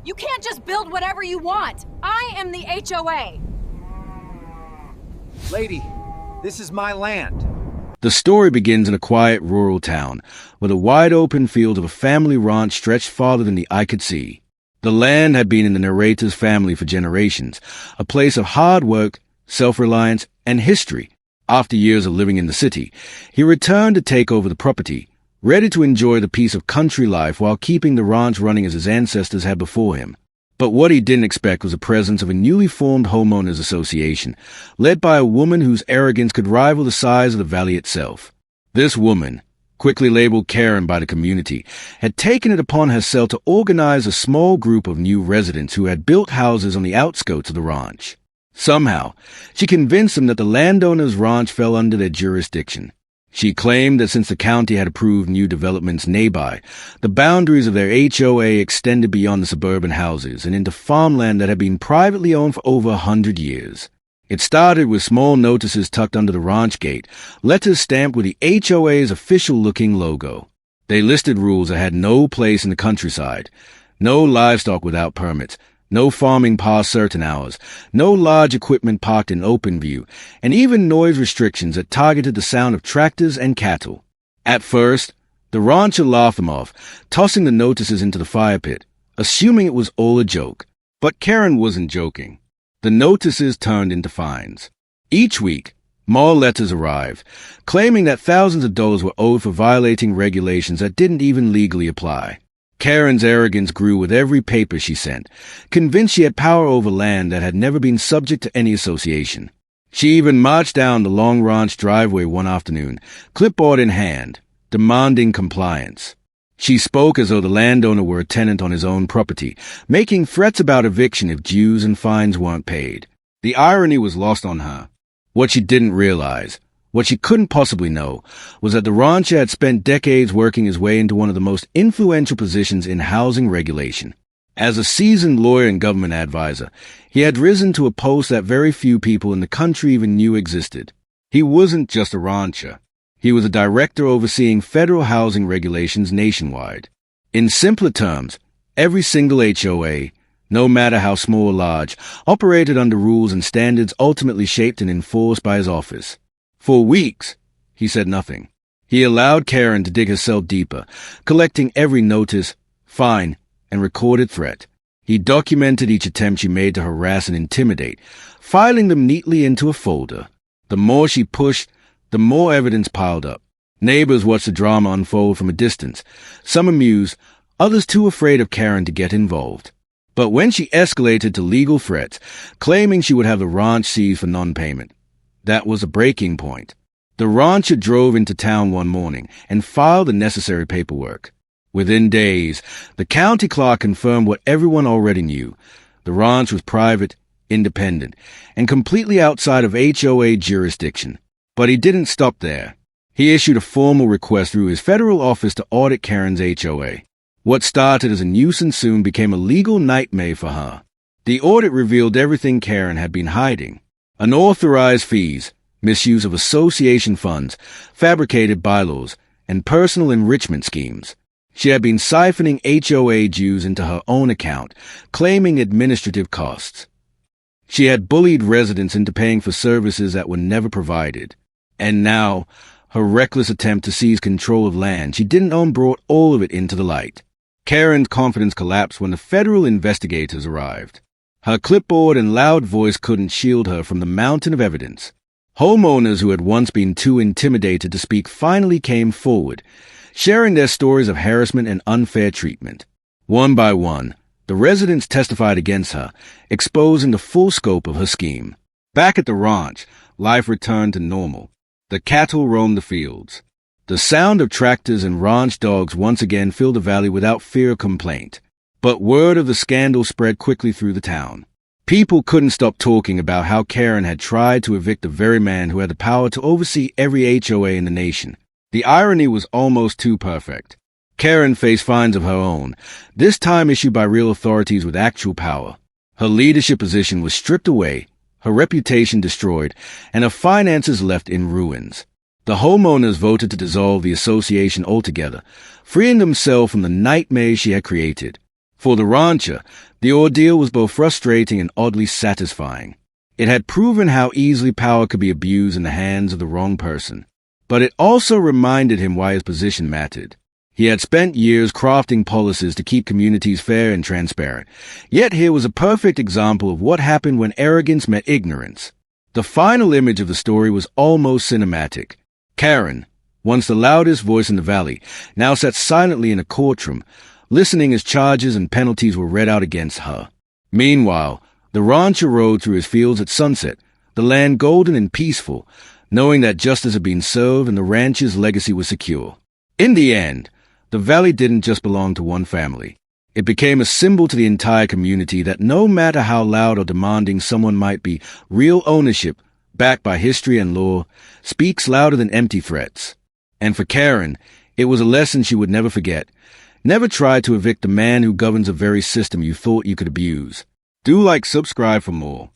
You can't just build whatever you want. I am the HOA. Lady, this is my land. The story begins in a quiet rural town, where the wide open field of a family ranch stretched farther than the eye could see. The land had been in the narrator's family for generations, a place of hard work, self-reliance, and history. After years of living in the city, he returned to take over the property, ready to enjoy the peace of country life while keeping the ranch running as his ancestors had before him. But what he didn't expect was the presence of a newly formed homeowners association, led by a woman whose arrogance could rival the size of the valley itself. This woman, quickly labeled Karen by the community, had taken it upon herself to organize a small group of new residents who had built houses on the outskirts of the ranch. Somehow, she convinced them that the landowner's ranch fell under their jurisdiction. She claimed that since the county had approved new developments nearby, the boundaries of their HOA extended beyond the suburban houses and into farmland that had been privately owned for over 100 years. It started with small notices tucked under the ranch gate, letters stamped with the HOA's official-looking logo. They listed rules that had no place in the countryside: no livestock without permits, no farming past certain hours, no large equipment parked in open view, and even noise restrictions that targeted the sound of tractors and cattle. At first, the rancher laughed them off, tossing the notices into the fire pit, assuming it was all a joke. But Karen wasn't joking. The notices turned into fines. Each week, more letters arrived, claiming that thousands of dollars were owed for violating regulations that didn't even legally apply. Karen's arrogance grew with every paper she sent, convinced she had power over land that had never been subject to any association. She even marched down the long ranch driveway one afternoon, clipboard in hand, demanding compliance. She spoke as though the landowner were a tenant on his own property, making threats about eviction if dues and fines weren't paid. The irony was lost on her. What she didn't realize, what she couldn't possibly know, was that the rancher had spent decades working his way into one of the most influential positions in housing regulation. As a seasoned lawyer and government advisor, he had risen to a post that very few people in the country even knew existed. He wasn't just a rancher. He was a director overseeing federal housing regulations nationwide. In simpler terms, every single HOA, no matter how small or large, operated under rules and standards ultimately shaped and enforced by his office. For weeks, he said nothing. He allowed Karen to dig herself deeper, collecting every notice, fine, and recorded threat. He documented each attempt she made to harass and intimidate, filing them neatly into a folder. The more she pushed, the more evidence piled up. Neighbors watched the drama unfold from a distance, some amused, others too afraid of Karen to get involved. But when she escalated to legal threats, claiming she would have the ranch seized for non-payment, that was a breaking point. The rancher drove into town one morning and filed the necessary paperwork. Within days, the county clerk confirmed what everyone already knew. The ranch was private, independent, and completely outside of HOA jurisdiction. But he didn't stop there. He issued a formal request through his federal office to audit Karen's HOA. What started as a nuisance soon became a legal nightmare for her. The audit revealed everything Karen had been hiding: unauthorized fees, misuse of association funds, fabricated bylaws, and personal enrichment schemes. She had been siphoning HOA dues into her own account, claiming administrative costs. She had bullied residents into paying for services that were never provided. And now, her reckless attempt to seize control of land she didn't own brought all of it into the light. Karen's confidence collapsed when the federal investigators arrived. Her clipboard and loud voice couldn't shield her from the mountain of evidence. Homeowners who had once been too intimidated to speak finally came forward, sharing their stories of harassment and unfair treatment. One by one, the residents testified against her, exposing the full scope of her scheme. Back at the ranch, life returned to normal. The cattle roamed the fields. The sound of tractors and ranch dogs once again filled the valley without fear or complaint. But word of the scandal spread quickly through the town. People couldn't stop talking about how Karen had tried to evict the very man who had the power to oversee every HOA in the nation. The irony was almost too perfect. Karen faced fines of her own, this time issued by real authorities with actual power. Her leadership position was stripped away, her reputation destroyed, and her finances left in ruins. The homeowners voted to dissolve the association altogether, freeing themselves from the nightmare she had created. For the rancher, the ordeal was both frustrating and oddly satisfying. It had proven how easily power could be abused in the hands of the wrong person. But it also reminded him why his position mattered. He had spent years crafting policies to keep communities fair and transparent. Yet here was a perfect example of what happened when arrogance met ignorance. The final image of the story was almost cinematic. Karen, once the loudest voice in the valley, now sat silently in a courtroom, listening as charges and penalties were read out against her. Meanwhile, the rancher rode through his fields at sunset, the land golden and peaceful, knowing that justice had been served and the rancher's legacy was secure. In the end, the valley didn't just belong to one family. It became a symbol to the entire community that no matter how loud or demanding someone might be, real ownership, backed by history and law, speaks louder than empty threats. And for Karen, it was a lesson she would never forget. Never try to evict the man who governs a very system you thought you could abuse. Do like, subscribe for more.